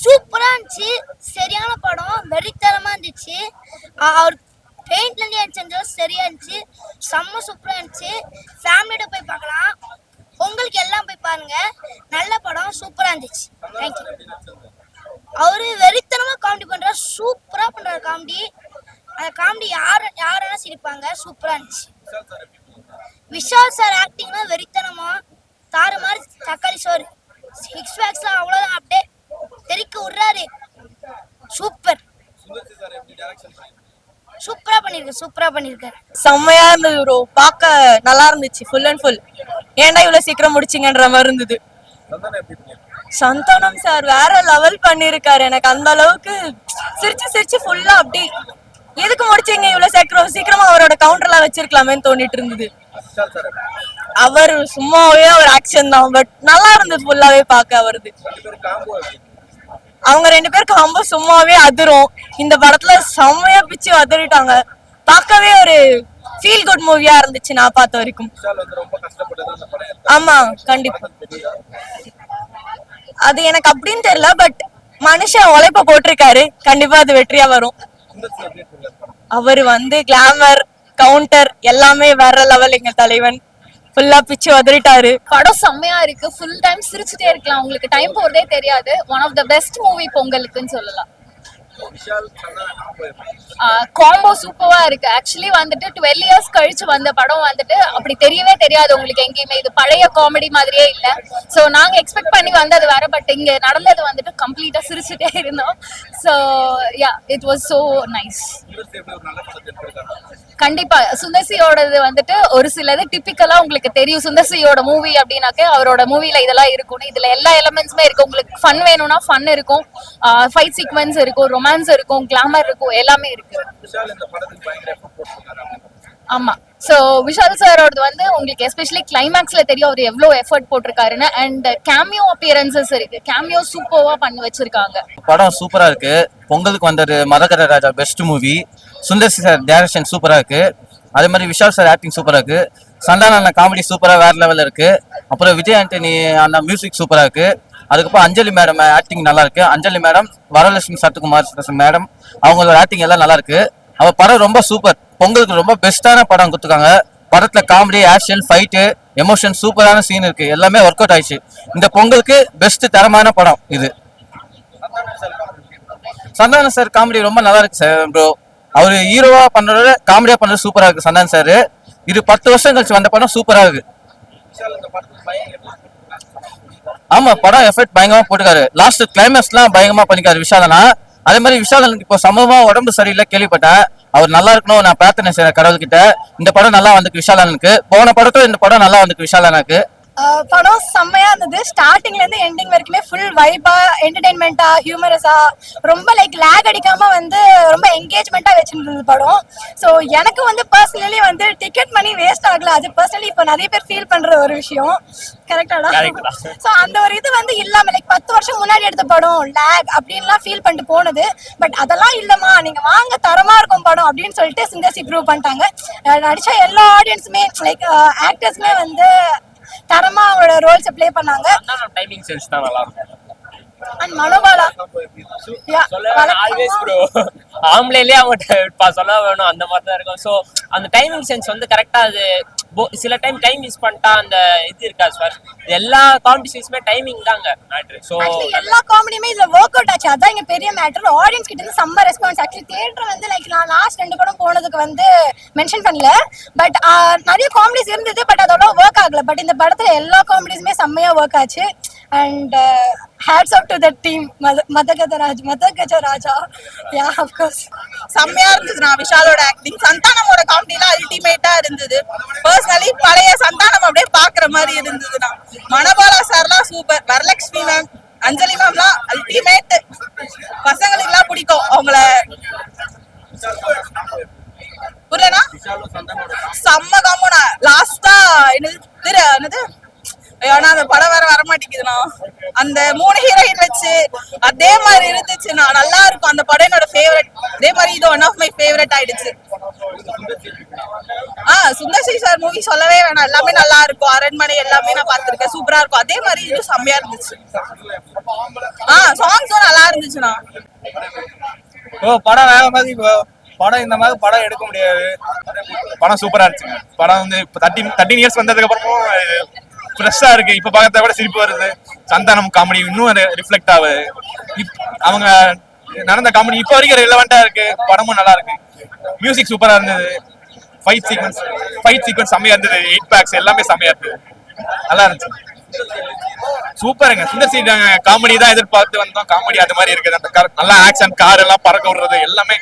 சூப்பரா இருந்துச்சு. சரியான படம், வெறித்தனமா இருந்துச்சு. அவர் பெயிண்ட்ல இருந்து செஞ்சது சரியா இருந்துச்சு. செம்ம சூப்பரா இருந்துச்சு. ஃபேமிலியோட போய் பார்க்கலாம். பொங்கலுக்கு எல்லாம் போய் பாருங்க. நல்ல படம், சூப்பரா இருந்துச்சு. தேங்க்யூ. அவரு வெறித்தனமா காமெடி பண்றாரு, சூப்பரா பண்றாரு காமெடி. அந்த காமெடி யாரான சிரிப்பாங்க. சூப்பரா இருந்துச்சு. விஷால் சார் ஆக்டிங்னா வெறித்தனமா தாறு மாதிரி தக்காளி சோறு. சிக்ஸ் பேக்ஸ்ல அவ்வளவுதான், அப்படியே தெறிக்க விடுறாரு. சூப்பர், சூப்பரா பண்ணிருக்காரு. செம்மையா இருந்தது ப்ரோ, பார்க்க நல்லா இருந்துச்சு. ஃபுல் அண்ட் ஃபுல் ஏன்டா இவ்வளவு சீக்கிரம் முடிச்சிங்கன்ற மாதிரி இருந்தது. சந்தானம் சார் வேற லெவல் பண்ணிருக்காரு. எனக்கு அந்த அளவுக்கு சிரிச்சு ஃபுல்லா அப்படி எதுக்கு முடிச்சீங்க இவ்வளவு சீக்கிரமா அவரோட கவுண்டர்லாம் வச்சிருக்கலாமேன்னு தோண்டிட்டு இருந்தது. அவர் சும்மாவே ஒரு ஆக்ஷன் தான், பட் நல்லா இருந்தது ஃபுல்லாவே பார்க்க அவரது. அவங்க 2 பேருக்கு காம்போ சும்மாவே அதிரும். இந்த படத்துல செம்மையா பிச்சு அதிரிட்டாங்க. பார்க்கவே ஒரு ஃபீல் குட் மூவியா இருந்துச்சு நான் பார்த்த வரைக்கும். ஆமா கண்டிப்பா, அது எனக்கு அப்படின்னு தெரியல, பட் மனுஷன் உழைப்ப போட்டிருக்காரு, கண்டிப்பா அது வெற்றியா வரும். அவர் கிளாமர் கவுண்டர் எல்லாமே வேற லெவல். எங்க தலைவன் ஃபுல்லா பிச்சு வதறிட்டாரு. படம் செம்மையா இருக்கு. ஃபுல் டைம் சிரிச்சுட்டே இருக்கலாம், உங்களுக்கு டைம் போறதே தெரியாது. One of the best movie பொங்கலுக்குன்னு சொல்லலாம். காம்போ சூப்பரா இருக்கு. ஆக்சுவலி 12 இயர்ஸ் கழிச்சு வந்த படம் அப்படி தெரியவே தெரியாது உங்களுக்கு எங்கேயுமே. இது பழைய காமெடி மாதிரியே இல்ல. சோ நாங்க எக்ஸ்பெக்ட் பண்ணி வந்தது வேற, பட் இங்க நடந்தது கம்ப்ளீட்டா சிரிச்சுட்டே இருந்தோம். So yeah, it was so nice. கண்டிப்பா சுந்தர்சியோடது ஒரு சிலது டிபிக்கலா உங்களுக்கு தெரியும். சுந்தர்சியோட மூவி அப்படின்னாக்க அவரோட மூவில இதெல்லாம் இருக்கும். இதுல எல்லா எலிமெண்ட்ஸுமே இருக்கு. உங்களுக்கு ஃபன் வேணும்னா ஃபன் இருக்கும், ஃபைட் சீக்வென்ஸ் இருக்கும், ரொமான்ஸ் இருக்கும், கிளாமர் இருக்கும், எல்லாமே இருக்கு. ஆமா, சோ விஷால் சாரோடது உங்களுக்கு எஸ்பெஷலி கிளைமேக்ஸ்ல தெரியும் அவர் எவ்வளவு எஃபர்ட் போட்டிருக்காருன்னு. அண்ட் கேமியோ அப்பியரன்சஸ் இருக்கு. கேமியோ சூப்பரா பண்ணி வச்சிருக்காங்க. படம் சூப்பரா இருக்கு. பொங்கலுக்கு வந்தது Maragatha Raja best movie. Sundar sir direction சூப்பரா இருக்கு. அதே மாதிரி விஷால் சார் ஆக்டிங் சூப்பரா இருக்கு. சந்தான காமெடி சூப்பரா வேற லெவல்ல இருக்கு. அப்புறம் விஜய் ஆண்டனி அந்த மியூசிக் சூப்பரா இருக்கு. அதுக்கப்புறம் அஞ்சலி மேடம் ஆக்டிங் நல்லா இருக்கு. அஞ்சலி மேடம், வரலட்சுமி சத்குமார் மேடம், அவங்களோட ஆக்டிங் எல்லாம் நல்லா இருக்கு. அவ படம் ரொம்ப சூப்பர். பொங்கலுக்கு ரொம்ப பெஸ்டான படம் கொடுத்துருக்காங்க. படத்துல காமெடி, ஆக்ஷன், ஃபைட்டு, எமோஷன், சூப்பரான சீன் இருக்கு. எல்லாமே ஒர்க் அவுட் ஆயிடுச்சு. இந்த பொங்கலுக்கு பெஸ்ட் தரமான படம் இது. சந்தான சார் காமெடி ரொம்ப நல்லா இருக்கு சார் ப்ரோ. அவரு ஹீரோவா பண்றத காமெடியா பண்றது சூப்பரா இருக்கு சந்தான சார். இது 10 வருஷம் கழிச்சு வந்த படம் சூப்பரா இருக்கு. ஆமா, படம் எஃபெக்ட் பயங்கரமா போட்டுக்காரு. லாஸ்ட் கிளைமேக்ஸ் எல்லாம் பயங்கரமா பண்ணிக்காரு விஷாலனா. அதே மாதிரி விஷாலனுக்கு இப்போ சமூகமா உடம்பு சரியில்லை கேள்விப்பட்டேன். அவர் நல்லா இருக்கணும் நான் பிரார்த்தனை செய்யறேன் கடவுள்கிட்ட. இந்த படம் நல்லா வந்துருக்கு விஷாலனுக்கு. போன படத்தோட இந்த படம் நல்லா வந்துருக்கு விஷாலனுக்கு. படம் செம்மையா இருந்தது. ஸ்டார்டிங்ல இருந்து எண்டிங் வரைக்குமே ஃபுல் வைபா, என்டர்டைன்மெண்டா, ஹியூமரஸா, ரொம்ப லேக் அடிக்காம ரொம்ப என்கேஜ்மெண்டா வச்சிருந்தது படம். ஸோ எனக்கு பர்சனலி டிக்கெட் மணி வேஸ்ட் ஆகல. அது பர்சனலி இப்போ நிறைய பேர் ஃபீல் பண்ற ஒரு விஷயம். கரெக்டாடா? ஸோ அந்த ஒரு இது இல்லாம 10 வருஷம் முன்னாடி எடுத்த படம் லேக் அப்படின்லாம் ஃபீல் பண்ணிட்டு போனது. பட் அதெல்லாம் இல்லம்மா, நீங்க வாங்க தரமா இருக்கும் படம் அப்படின்னு சொல்லிட்டு சுந்தர்சி ப்ரூவ் பண்ணிட்டாங்க. நடிச்ச எல்லா ஆடியன்ஸுமே ஆக்டர்ஸுமே தரமா அவங்களோட ரோல்ஸ் ப்ளே பண்ணாங்க. டைமிங் சென்ஸ் தான் நல்லா இருக்கும். அண்ட் மனோபாலா ஆல்வேஸ் ப்ரோ ஆம்பளையிலே அவங்க சொல்ல வேணும் அந்த மாதிரி தான் இருக்கும். ஸோ அந்த டைமிங் சென்ஸ் கரெக்டா. அது சில டைம் மிஸ் பண்ணிட்டா அந்த இது இருக்காது சார். எல்லா காம்படிஷன்ஸுமே டைமிங் தாங்க மேட்ரு. ஸோ எல்லா காமெடியுமே இதுல ஒர்க் அவுட் ஆச்சு. அதான் இங்க பெரிய மேட்டர். ஆடியன்ஸ் கிட்ட இருந்து செம்ம ரெஸ்பான்ஸ். ஆக்சுவலி தியேட்டர் நான் லாஸ்ட் 2 படம் போனதுக்கு மென்ஷன் பண்ணல. பட் நிறைய காமெடிஸ் இருந்தது, பட் அதோட ஒர்க் ஆகல. பட் இந்த படத்துல எல்லா காமெடிஸுமே செம்மையா ஒர்க் ஆச்சு. And hats off to the team Madhagaja Raja. Yeah of course செம்மையா இருந்தது. நான் விஷாலோட ஆக்டிங், சந்தானமோட காமெடிலாம் அல்டிமேட்டா இருந்தது. பர்சனலி பழைய சந்தானம் அப்படியே பாக்குற மாதிரி இருந்ததுன்னா. மனோபாலா சார்லாம் சூப்பர். வரலட்சுமி மேம், அஞ்சலி மேம்லாம் அல்டிமேட். பசங்களுக்கு எல்லாம் பிடிக்கும் அவங்கள. புரியலனா செம்ம காம்போனா. லாஸ்டா என்னது ஆனா அந்த படம் வேற வரமாட்டேங்குதுண்ணா. அந்த 3 ஹீரோயின் வச்சு அதே மாதிரி இருந்துச்சுன்னா நல்லா இருக்கும். அந்த படம் என்னோட ஃபேவரட். அதே மாதிரி இது ஒன் ஆஃப் மை ஃபேவரட் ஆயிடுச்சு. சுந்தர்சி சார் மூவி சொல்லவே வேணாம், எல்லாமே நல்லா இருக்கும். அரண்மனை எல்லாமே நான் பார்த்திருக்கேன், சூப்பரா இருக்கும். அதே மாதிரி இது செம்மையா இருந்துச்சு. சாங்ஸும் நல்லா இருந்துச்சுண்ணா. படம் வேற மாதிரி படம் இந்த மாதிரி படம் எடுக்க முடியாது. படம் சூப்பரா இருந்துச்சுங்க. படம் வந்து 13 இயர்ஸ் வந்ததுக்கு அப்புறமும் ஃப்ரெஷ்ஷா இருக்கு. இப்ப பார்க்கறத விட சிரிப்பு வருது. சந்தானம் காமெடி இன்னும் ரிஃப்ளெக்ட் ஆகுது. அவங்க நடந்த காமெடி இப்ப வரைக்கும் ரெலவெண்டா இருக்கு. படமும் நல்லா இருக்கு. மியூசிக் சூப்பரா இருந்தது. ஃபைட் சீக்வன்ஸ் செம்மையா இருந்தது. 8 பேக்ஸ் எல்லாமே செம்மையா இருந்தது. நல்லா இருந்துச்சு. சூப்பருங்க. சுந்தர்சி காமெடி தான் எதிர்பார்த்து வந்தோம். காமெடி அது மாதிரி இருக்குது. அந்த நல்லா ஆக்ஷன், கார் எல்லாம் பறக்க விடுறது எல்லாமே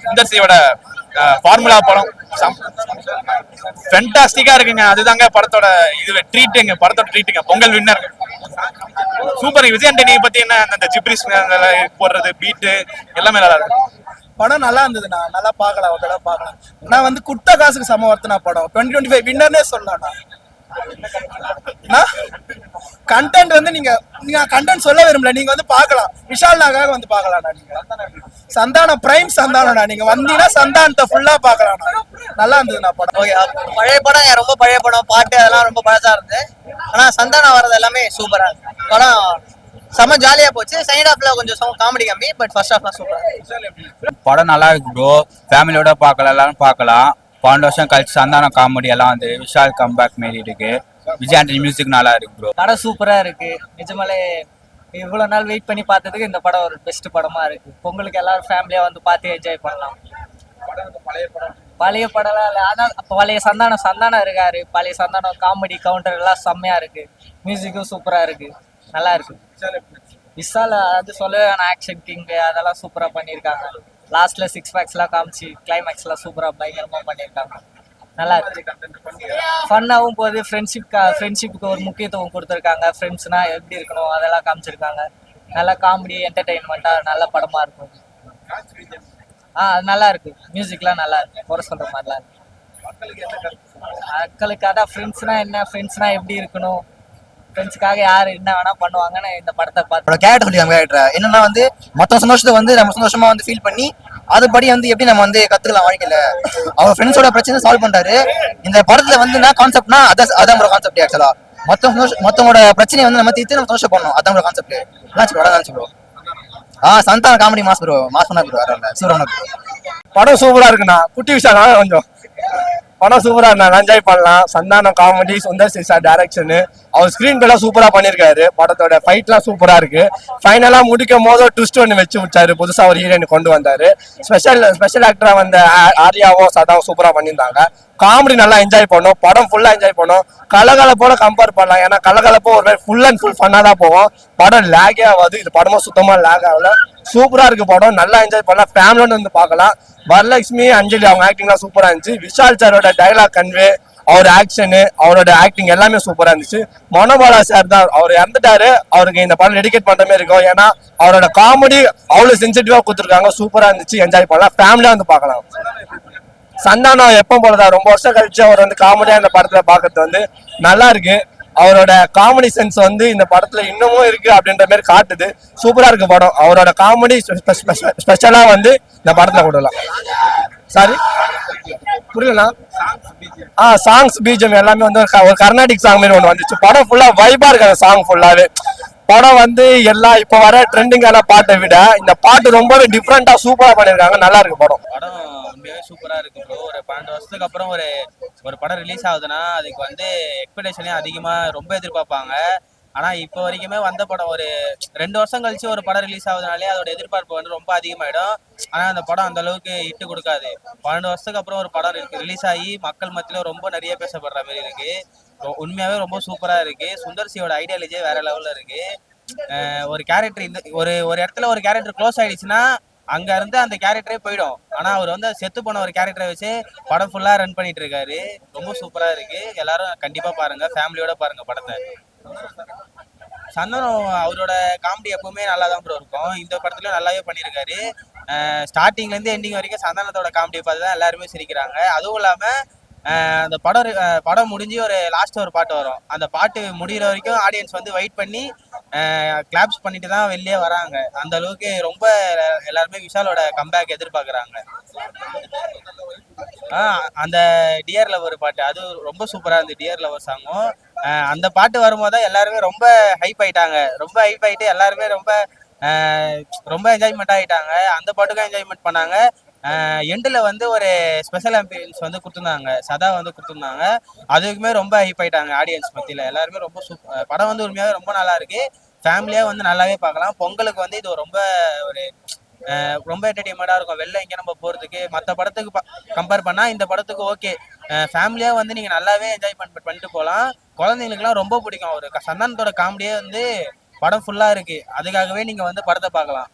சுந்தர்சியோட ஃபார்முலா படம். ஃபென்டாஸ்டிக்கா இருக்குங்க. அதுதாங்க படத்தோட ட்ரீட்டுங்க. படத்தோட ட்ரீட்டுங்க. Pongal winner super. விஜய் ஆண்டனி பத்தி என்ன, அந்த ஜிப்ரிஸ் போடுறது பீட்டு எல்லாமே நல்லா இருக்கு. படம் நல்லா இருந்ததுண்ணா. நல்லா பார்க்கலாம், ஒரு தடவை பார்க்கலாம். நான் வந்து குட்ட காசுக்கு சம ஒர்த்துனா படம். 2025 வின்னர்னே சொல்லலாம். கண்டென்ட் வந்து நீங்க கண்டென்ட் சொல்ல விரும்பல, நீங்க வந்து பார்க்கலாம். விஷால் நாகாக வந்து பார்க்கலாம்ண்ணா. நீங்க சந்தானம் பிரைம் சந்தானம்ண்ணா. நீங்க வந்தீங்கன்னா சந்தானத்தை ஃபுல்லா பார்க்கலாம்ண்ணா. நல்லா இருந்ததுண்ணா படம். ஓகே, பழைய படம், ரொம்ப பழைய படம். பாட்டு அதெல்லாம் ரொம்ப பழசா இருந்து, ஆனா சந்தானம் வர்றது எல்லாமே சூப்பரா இருக்கு. படம் செம்ம ஜாலியா போச்சு. செகண்ட் ஹாஃப்ல கொஞ்சம் காமெடி கம்மி, பட் ஃபர்ஸ்ட் ஹாஃப்லாம் சூப்பரா. படம் நல்லா இருக்கு ப்ரோ. ஃபேமிலியோட பார்க்கலாம், எல்லாரும் பார்க்கலாம். 12 வருஷம் கழிச்சு சந்தானம் காமெடி எல்லாம் வந்து விஷால் கம்பேக் மாரி இருக்கு. விஜய் ஆண்டனி மியூசிக் நல்லா இருக்கு ப்ரோ. படம் சூப்பரா இருக்கு. நிஜமாலே இவ்வளவு நாள் வெயிட் பண்ணி பார்த்ததுக்கு இந்த படம் ஒரு பெஸ்ட் படமா இருக்கு. பொங்கலுக்கு எல்லாரும் ஃபேமிலியா வந்து பார்த்து என்ஜாய் பண்ணலாம். பழைய படம்லாம் இல்லை, ஆனால் பழைய சந்தானம் இருக்காரு. பழைய சந்தானம் காமெடி கவுண்டர் எல்லாம் செம்மையா இருக்கு. மியூசிக்கும் சூப்பரா இருக்கு. நல்லா இருக்கு. விஷால் அது சொல்லவே வேணாம். ஆக்ஷன் கிங் அதெல்லாம் சூப்பரா பண்ணியிருக்காங்க. லாஸ்ட்ல 6 பேக்ஸ்லாம் காமிச்சு கிளைமேக்ஸ்லாம் சூப்பரா பயங்கரமா பண்ணியிருக்காங்க. நல்லா இருக்கு. ஃபன்னாகவும் போகுது. ஃப்ரெண்ட்ஷிப்புக்கு ஒரு முக்கியத்துவம் கொடுத்துருக்காங்க. ஃப்ரெண்ட்ஸ்னா எப்படி இருக்கணும் அதெல்லாம் காமிச்சிருக்காங்க. நல்லா காமெடி என்டர்டெயின்மெண்ட்டா நல்ல படமா இருக்கும். அது நல்லா இருக்கு. மியூசிக்லாம் நல்லா இருக்கு. குறை சொல்ற மாதிரிலாம் இருக்கு. மக்களுக்கு அதான் ஃப்ரெண்ட்ஸ்னா எப்படி இருக்கணும், ஃப்ரெண்ட்ஸ்க்காக யார் என்ன வேணா பண்ணுவாங்கன்னு இந்த படத்தை பார்த்து கேரக்டர் சொல்லியிருக்காங்க. கேரக்டர் என்னன்னா வந்து மற்ற சந்தோஷத்தை வந்து நம்ம சந்தோஷமா வந்து ஃபீல் பண்ணி அதுபடி வந்து எப்படி நம்ம வந்து கத்துக்கலாம் வாழ்க்கையில. அவர் ஃப்ரெண்ட்ஸோட பிரச்சனை சால்வ் பண்றாரு. இந்த படத்துல வந்து என்ன கான்செப்ட்னா அதான் ஒரு கான்செப்ட். ஆக்சுவலா மொத்தமோட பிரச்சனையை வந்து நம்ம தீர்த்து நம்ம சந்தோஷம் பண்ணணும். அதான் ஒரு கான்செப்ட். ப்ரோ சந்தான காமெடி மாஸ் ப்ரோ. மாஸ் பண்ணா ப்ரோ. சூப்பரான படம் சூப்பரா இருக்குண்ணா. குட்டி விஷயம் கொஞ்சம் படம் சூப்பரா இருந்தா என்ஜாய் பண்ணலாம். சந்தானம் காமெடி, சுந்தர்சி சார் டைரக்ஷனு, அவர் ஸ்கிரீன் பிளே சூப்பரா பண்ணிருக்காரு. படத்தோட ஃபைட்லாம் சூப்பரா இருக்கு. ஃபைனலா முடிக்கும் போது ஒரு ட்விஸ்ட் ஒன்று வச்சு விட்டாரு. புதுசா ஒரு ஹீரோயின் கொண்டு வந்தாரு. ஸ்பெஷல் ஆக்டரா வந்த ஆர்யாவும் சதாவும் சூப்பரா பண்ணியிருந்தாங்க. காமெடி நல்லா என்ஜாய் பண்ணோம். படம் ஃபுல்லா என்ஜாய் பண்ணோம். கலகலப்போட கம்பேர் பண்ணலாம். ஏன்னா கலகலப்போ ஒரு ஃபுல் அண்ட் ஃபுல் ஃபன்னா தான் போவோம். படம் லேகே ஆகாது. இது படமும் சுத்தமா லேக் ஆகல. சூப்பரா இருக்கு படம். நல்லா என்ஜாய் பண்ணலாம். ஃபேமிலியோட வந்து பார்க்கலாம். வரலட்சுமி, அஞ்சலி அவங்க ஆக்டிங்லாம் சூப்பரா இருந்துச்சு. விஷால் சாரோட டைலாக் கன்வே, அவர் ஆக்ஷனு, அவரோட ஆக்டிங் எல்லாமே சூப்பரா இருந்துச்சு. மனோபாலா சார் தான், அவர் இறந்துட்டாரு. அவருக்கு இந்த படம் டெடிகேட் பண்ற மாதிரி இருக்கும். ஏன்னா அவரோட காமெடி அவ்வளவு சென்சிட்டிவா கொடுத்துருக்காங்க. சூப்பரா இருந்துச்சு. என்ஜாய் பண்ணலாம். ஃபேமிலியா வந்து பார்க்கலாம். சந்தானம் எப்போ போலதான் ரொம்ப வருஷம் கழிச்சு அவர் வந்து காமெடியா இந்த படத்துல பாக்குறது வந்து நல்லா இருக்கு. அவரோட காமெடி சென்ஸ் வந்து இந்த படத்துல இன்னமும் இருக்கு அப்படின்ற மாதிரி காட்டுது. சூப்பரா இருக்கு படம். அவரோட காமெடி ஸ்பெஷலா வந்து இந்த படத்துல கொடுக்கலாம். சாரி புரியலண்ணா. சாங்ஸ் பீஜம் எல்லாமே வந்து ஒரு கர்நாடிக் சாங் மாதிரி ஒன்று வந்துச்சு. படம் ஃபுல்லா வைபா இருக்காங்க. சாங் ஃபுல்லாவே படம் வந்து எல்லாம் இப்ப வர ட்ரெண்டிங்கான பாட்டை விட இந்த பாட்டு ரொம்பவே டிஃப்ரெண்டா சூப்பரா பண்ணிருக்காங்க. நல்லா இருக்கு படம். படம் உண்மையாவே சூப்பரா இருக்கு ப்ரோ. ஒரு 12 வருஷத்துக்கு அப்புறம் ஒரு படம் ரிலீஸ் ஆகுதுன்னா அதுக்கு வந்து எக்ஸ்பெக்டேஷனே அதிகமா ரொம்ப எதிர்பார்ப்பாங்க. ஆனா இப்போ வரைக்குமே வந்த படம் ஒரு 2 வருஷம் கழிச்சு ஒரு படம் ரிலீஸ் ஆகுதுனாலே அதோட எதிர்பார்ப்பு வந்து ரொம்ப அதிகமாயிடும். ஆனா அந்த படம் அந்த அளவுக்கு இட்டு கொடுக்காது. 12 வருஷத்துக்கு அப்புறம் ஒரு படம் ரிலீஸ் ஆகி மக்கள் மத்தியில ரொம்ப நிறைய பேசப்படுற மாதிரி இருக்கு. உண்மையாவே ரொம்ப சூப்பரா இருக்கு. சுந்தர்சியோட ஐடியாலஜியே வேற லெவல்ல இருக்கு. ஒரு கேரக்டர் இந்த ஒரு இடத்துல ஒரு கேரக்டர் க்ளோஸ் ஆயிடுச்சுன்னா அங்க இருந்து அந்த கேரக்டரே போயிடும். ஆனா அவர் வந்து செத்து போன ஒரு கேரக்டரை வச்சு படம் ஃபுல்லா ரன் பண்ணிட்டு இருக்காரு. ரொம்ப சூப்பரா இருக்கு. எல்லாரும் கண்டிப்பா பாருங்க. ஃபேமிலியோட பாருங்க படத்தை. சந்தானம் அவரோட காமெடி எப்பவுமே நல்லா தான் ப்ரோ இருக்கும். இந்த படத்துலயும் நல்லாவே பண்ணியிருக்காரு. ஸ்டார்டிங்ல இருந்து எண்டிங் வரைக்கும் சந்தானத்தோட காமெடியை பார்த்து தான் எல்லாருமே சிரிக்கிறாங்க. அதுவும் இல்லாம அந்த படம் முடிஞ்சு ஒரு லாஸ்ட் ஒரு பாட்டு வரும். அந்த பாட்டு முடிகிற வரைக்கும் ஆடியன்ஸ் வந்து வெயிட் பண்ணி கிளாப்ஸ் பண்ணிட்டு தான் வெளியே வராங்க. அந்த அளவுக்கு ரொம்ப எல்லாருமே விஷாலோட கம்பேக் எதிர்பார்க்குறாங்க. அந்த டியர் லவர் பாட்டு அது ரொம்ப சூப்பராக இருந்தது. டியர் லவர் சாங்கும் அந்த பாட்டு வரும்போது தான் எல்லாருமே ரொம்ப ஹைப் ஆயிட்டாங்க. ரொம்ப ஹைப் ஆயிட்டு எல்லாருமே ரொம்ப என்ஜாய்மெண்ட் ஆகிட்டாங்க. அந்த பாட்டுக்கும் என்ஜாய்மெண்ட் பண்ணாங்க. எண்டில் வந்து ஒரு ஸ்பெஷல் ஆம்பியன்ஸ் வந்து கொடுத்துருந்தாங்க, சதா வந்து கொடுத்துருந்தாங்க. அதுக்குமே ரொம்ப ஹைப் ஆயிட்டாங்க ஆடியன்ஸ் மத்தியில். எல்லாருமே ரொம்ப படம் வந்து உண்மையாகவே ரொம்ப நல்லா இருக்கு. ஃபேமிலியாக வந்து நல்லாவே பார்க்கலாம். பொங்கலுக்கு வந்து இது ரொம்ப என்டர்டைன்மெண்ட்டாக இருக்கும். வெளில எங்கே நம்ம போகிறதுக்கு மற்ற படத்துக்கு கம்பேர் பண்ணால் இந்த படத்துக்கு ஓகே. ஃபேமிலியாக வந்து நீங்கள் நல்லாவே என்ஜாய்மெண்ட் பண்ணிட்டு போகலாம். குழந்தைங்களுக்குலாம் ரொம்ப பிடிக்கும். ஒரு சந்தானத்தோட காமெடியே வந்து படம் ஃபுல்லாக இருக்குது. அதுக்காகவே நீங்கள் வந்து படத்தை பார்க்கலாம்.